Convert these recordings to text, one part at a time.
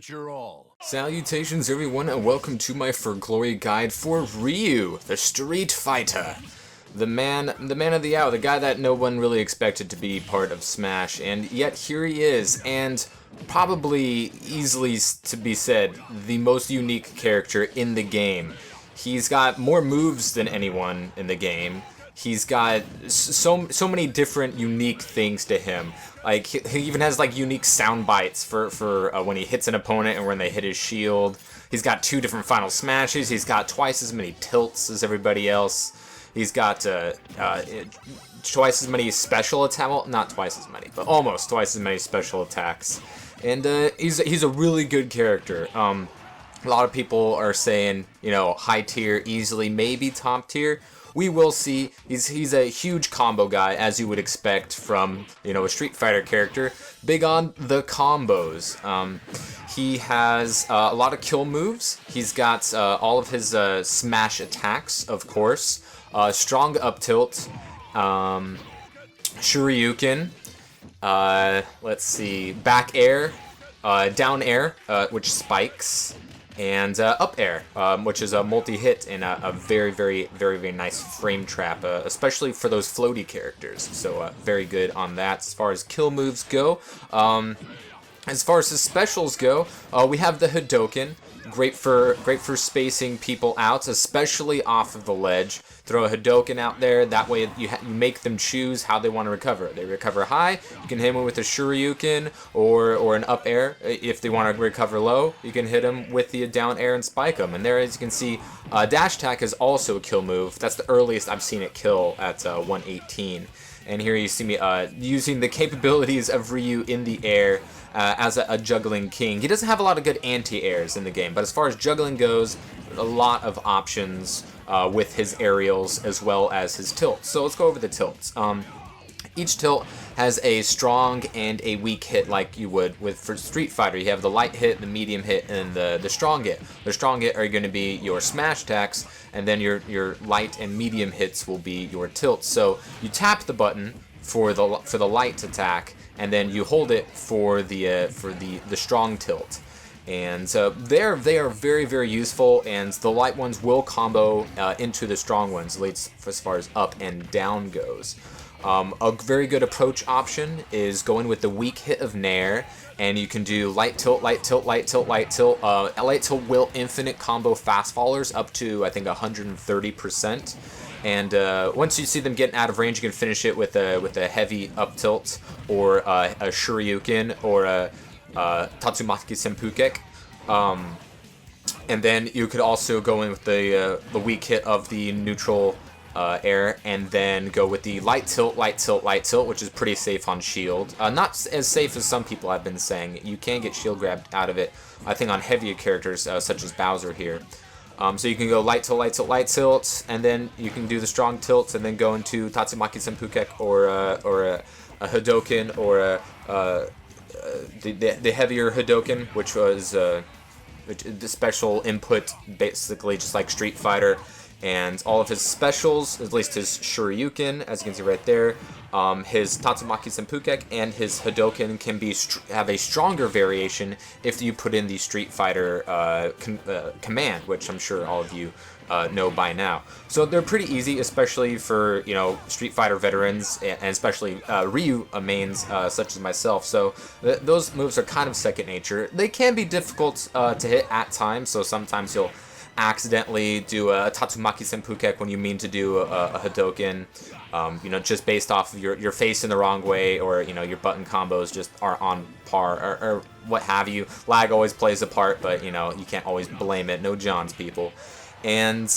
it your all. Salutations everyone and welcome to my For Glory guide for Ryu, the Street Fighter. The man of the hour, the guy that no one really expected to be part of Smash, and yet here he is, and probably easily to be said, the most unique character in the game. He's got more moves than anyone in the game. He's got so many different unique things to him. Like he even has like unique sound bites for when he hits an opponent and when they hit his shield. He's got 2 different final smashes. He's got twice as many tilts as everybody else. He's got twice as many special attacks. Well, not twice as many, but almost twice as many special attacks. And he's a really good character. A lot of people are saying, you know, high tier, easily, maybe top tier. We will see. He's a huge combo guy, as you would expect from, you know, a Street Fighter character. Big on the combos. He has a lot of kill moves. He's got all of his smash attacks, of course. Strong up tilt. Shoryuken. Let's see. Back air. Down air, which spikes. And up air, which is a multi-hit and a very nice frame trap, especially for those floaty characters. So very good on that as far as kill moves go. As far as his specials go, we have the Hadoken, great for spacing people out, especially off of the ledge. Throw a Hadoken out there, that way you make them choose how they want to recover. They recover high, you can hit them with a Shoryuken or an up air. If they want to recover low, you can hit them with the down air and spike them. And there, as you can see, dash attack is also a kill move. That's the earliest I've seen it kill at 118. And here you see me using the capabilities of Ryu in the air as a juggling king. He doesn't have a lot of good anti-airs in the game, but as far as juggling goes, a lot of options with his aerials as well as his tilts. So let's go over the tilts. Each tilt has a strong and a weak hit, like you would for Street Fighter. You have the light hit, the medium hit, and the strong hit. The strong hit are going to be your smash attacks, and then your light and medium hits will be your tilts. So you tap the button for the light attack, and then you hold it for the strong tilt. And they are very useful, and the light ones will combo into the strong ones, at least as far as up and down goes. A very good approach option is going with the weak hit of Nair, and you can do light tilt, light tilt, light tilt, light tilt. Light tilt will infinite combo fast fallers up to, I think, 130%. And once you see them getting out of range, you can finish it with a heavy up tilt or a Shoryuken or a Tatsumaki Senpukyaku. And then you could also go in with the weak hit of the neutral air, and then go with the light tilt, light tilt, light tilt, which is pretty safe on shield. Not as safe as some people have been saying. You can get shield grabbed out of it, I think, on heavier characters such as Bowser here. So you can go light tilt, light tilt, light tilt, and then you can do the strong tilts, and then go into Tatsumaki Senpukyaku or a Hadoken or the heavier Hadoken, which was the special input, basically just like Street Fighter. And all of his specials, at least his Shoryuken, as you can see right there, his Tatsumaki Senpukyaku and his Hadoken can have a stronger variation if you put in the Street Fighter command, which I'm sure all of you know by now. So they're pretty easy, especially for, you know, Street Fighter veterans and especially Ryu mains such as myself. So those moves are kind of second nature. They can be difficult to hit at times, so sometimes you'll accidentally do a Tatsumaki Senpukyaku when you mean to do a Hadoken, you know, just based off of your face in the wrong way, or, you know, your button combos just are on par, or what have you. Lag always plays a part, but, you know, you can't always blame it. No Johns, people. And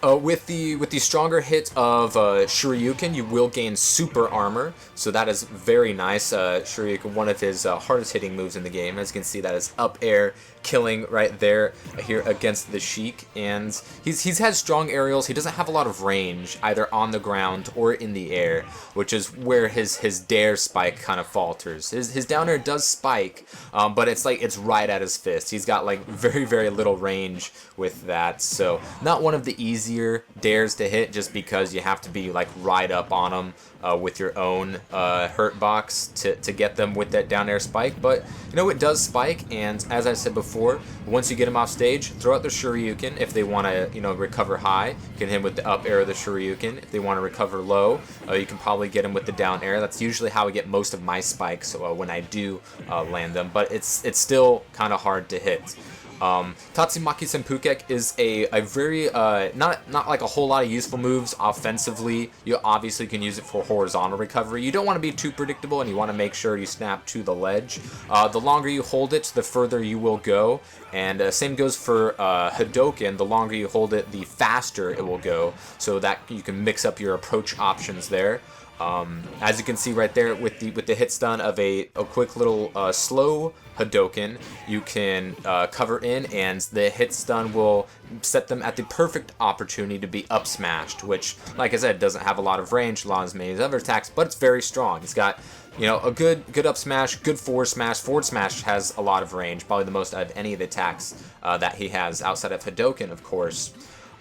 with the stronger hit of Shoryuken, you will gain super armor, so that is very nice. Shoryuken, one of his hardest hitting moves in the game. As you can see, that is up air, killing right there here against the Sheik. And he's had strong aerials. He doesn't have a lot of range, either on the ground or in the air, which is where his dare spike kind of falters. His down air does spike, but it's right at his fist. He's got like very little range with that, so not one of the easiest easier dares to hit just because you have to be like right up on them with your own hurt box to get them with that down air spike. But you know, it does spike, and as I said before, once you get them off stage, throw out the Shoryuken if they want to, you know, recover high. You can hit them with the up air of the Shoryuken. If they want to recover low, you can probably get them with the down air. That's usually how I get most of my spikes when I do land them, but it's still kind of hard to hit. Tatsumaki Senpukyaku is a very, not like a whole lot of useful moves offensively. You obviously can use it for horizontal recovery. You don't want to be too predictable, and you want to make sure you snap to the ledge. The longer you hold it, the further you will go. And same goes for Hadoken. The longer you hold it, the faster it will go. So that you can mix up your approach options there. As you can see right there with the hit stun of a quick little slow Hadoken, you can cover in, and the hit stun will set them at the perfect opportunity to be up smashed, which, like I said, doesn't have a lot of range, not as many as other attacks, but it's very strong. It's got, you know, a good up smash, good forward smash. Forward smash has a lot of range, probably the most out of any of the attacks that he has outside of Hadoken, of course.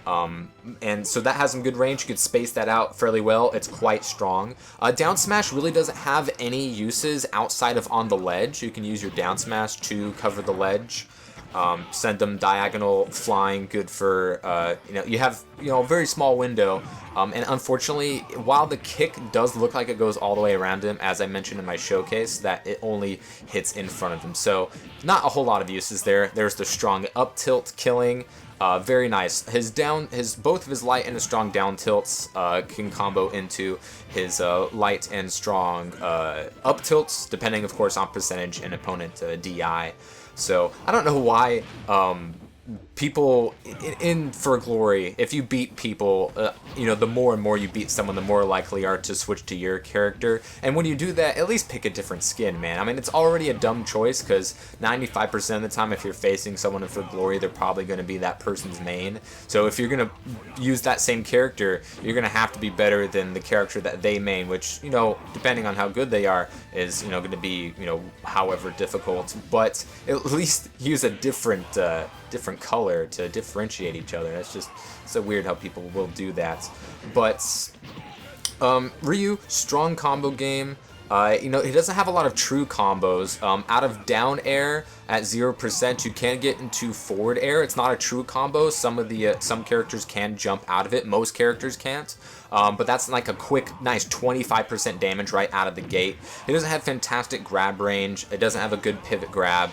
And so that has some good range. You could space that out fairly well. It's quite strong. Down smash really doesn't have any uses outside of on the ledge. You can use your down smash to cover the ledge. Send them diagonal flying, good for, you know, you have, you know, a very small window. And unfortunately, while the kick does look like it goes all the way around him, as I mentioned in my showcase, that it only hits in front of him. So not a whole lot of uses there. There's the strong up tilt killing. Very nice. Both of his light and his strong down tilts can combo into his light and strong up tilts, depending, of course, on percentage and opponent DI. So I don't know why people in For Glory, if you beat people, you know, the more and more you beat someone, the more likely you are to switch to your character. And when you do that, at least pick a different skin, man. I mean, it's already a dumb choice, because 95% of the time, if you're facing someone in For Glory, they're probably going to be that person's main. So if you're going to use that same character, you're going to have to be better than the character that they main, which, you know, depending on how good they are, is, you know, going to be, you know, however difficult. But at least use a different color to differentiate each other. That's just so weird how people will do that. But Ryu, strong combo game. You know, he doesn't have a lot of true combos. Out of down air at 0%, you can get into forward air. It's not a true combo. Some of the some characters can jump out of it. Most characters can't. But that's like a quick, nice 25% damage right out of the gate. He doesn't have fantastic grab range. It doesn't have a good pivot grab.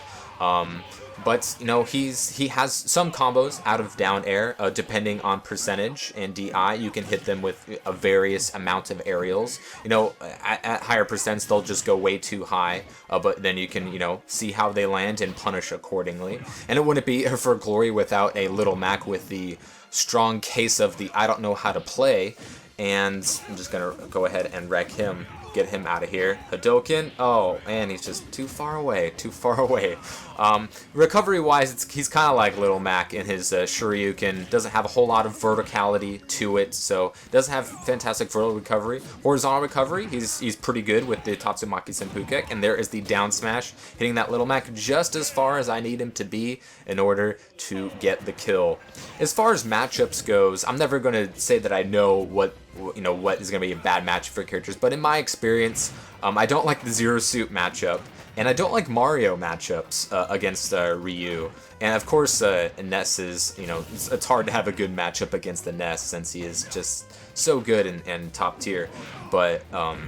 But, you know, he has some combos out of down air, depending on percentage and DI. You can hit them with a various amount of aerials. You know, at higher percents, they'll just go way too high, but then you can, you know, see how they land and punish accordingly. And it wouldn't be For Glory without a Little Mac with the strong case of the I don't know how to play. And I'm just going to go ahead and wreck him. Get him out of here. Hadoken. Oh, man, he's just too far away. Too far away. Recovery-wise, he's kind of like Little Mac in his Shoryuken. Doesn't have a whole lot of verticality to it, so doesn't have fantastic vertical recovery. Horizontal recovery, he's pretty good with the Tatsumaki Senpukyaku, and there is the down smash, hitting that Little Mac just as far as I need him to be in order to get the kill. As far as matchups goes, I'm never going to say that I know what is going to be a bad match for characters, but in my experience, I don't like the Zero Suit matchup, and I don't like Mario matchups against Ryu. And of course, Ness is, you know, it's hard to have a good matchup against the Ness since he is just so good and top tier. But I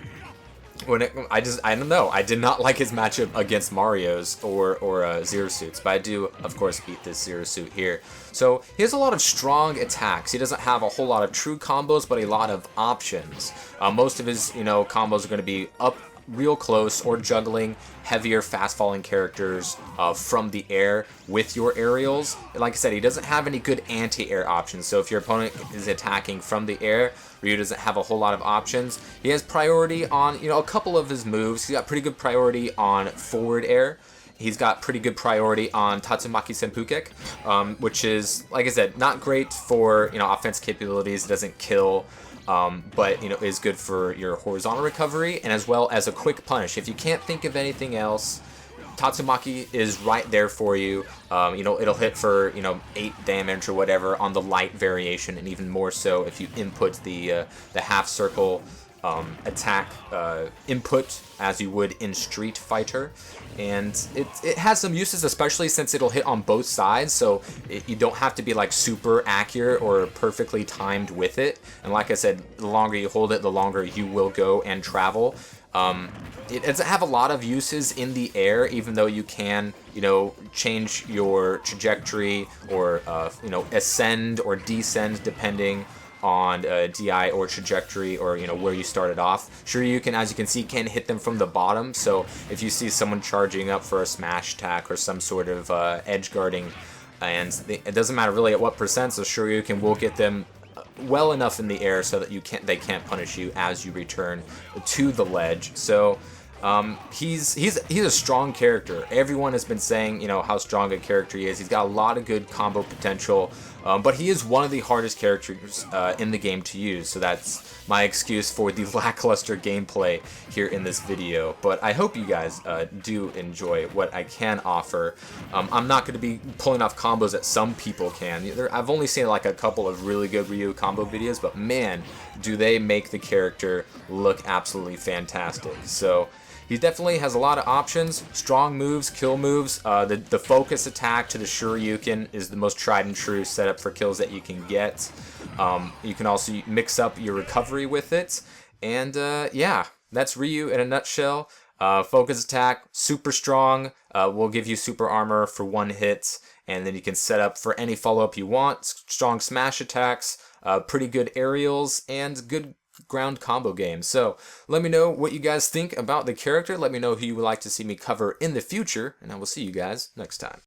don't know. I did not like his matchup against Mario's or Zero Suits, but I do, of course, beat this Zero Suit here. So he has a lot of strong attacks. He doesn't have a whole lot of true combos, but a lot of options. Most of his, you know, combos are going to be up real close or juggling heavier, fast-falling characters from the air with your aerials. Like I said, he doesn't have any good anti-air options. So if your opponent is attacking from the air, Ryu doesn't have a whole lot of options. He has priority on, you know, a couple of his moves. He's got pretty good priority on forward air. He's got pretty good priority on Tatsumaki Senpukyaku, which is, like I said, not great for, you know, offense capabilities. It doesn't kill, but, you know, is good for your horizontal recovery and as well as a quick punish. If you can't think of anything else, Tatsumaki is right there for you. It'll hit for 8 damage or whatever on the light variation, and even more so if you input the half circle attack input as you would in Street Fighter. And it has some uses, especially since it'll hit on both sides, so you don't have to be like super accurate or perfectly timed with it. And like I said, the longer you hold it, the longer you will go and travel. It doesn't have a lot of uses in the air, even though you can, change your trajectory or, ascend or descend depending on DI or trajectory or, where you started off. Sure, you can, as you can see, can hit them from the bottom. So if you see someone charging up for a smash attack or some sort of edge guarding, and it doesn't matter really at what percent, so Shoryuken will get them well enough in the air so that they can't punish you as you return to the ledge. So he's a strong character. Everyone has been saying how strong a character he is. He's got a lot of good combo potential, but he is one of the hardest characters in the game to use. So that's my excuse for the lackluster gameplay here in this video. But I hope you guys do enjoy what I can offer. I'm not going to be pulling off combos that some people can. I've only seen like a couple of really good Ryu combo videos, but man, do they make the character look absolutely fantastic. So he definitely has a lot of options, strong moves, kill moves. The focus attack to the Shoryuken is the most tried and true setup for kills that you can get. You can also mix up your recovery with it. And yeah, that's Ryu in a nutshell. Focus attack, super strong, will give you super armor for one hit. And then you can set up for any follow-up you want. Strong smash attacks, pretty good aerials, and good ground combo games. So let me know what you guys think about the character. Let me know who you would like to see me cover in the future, and I will see you guys next time.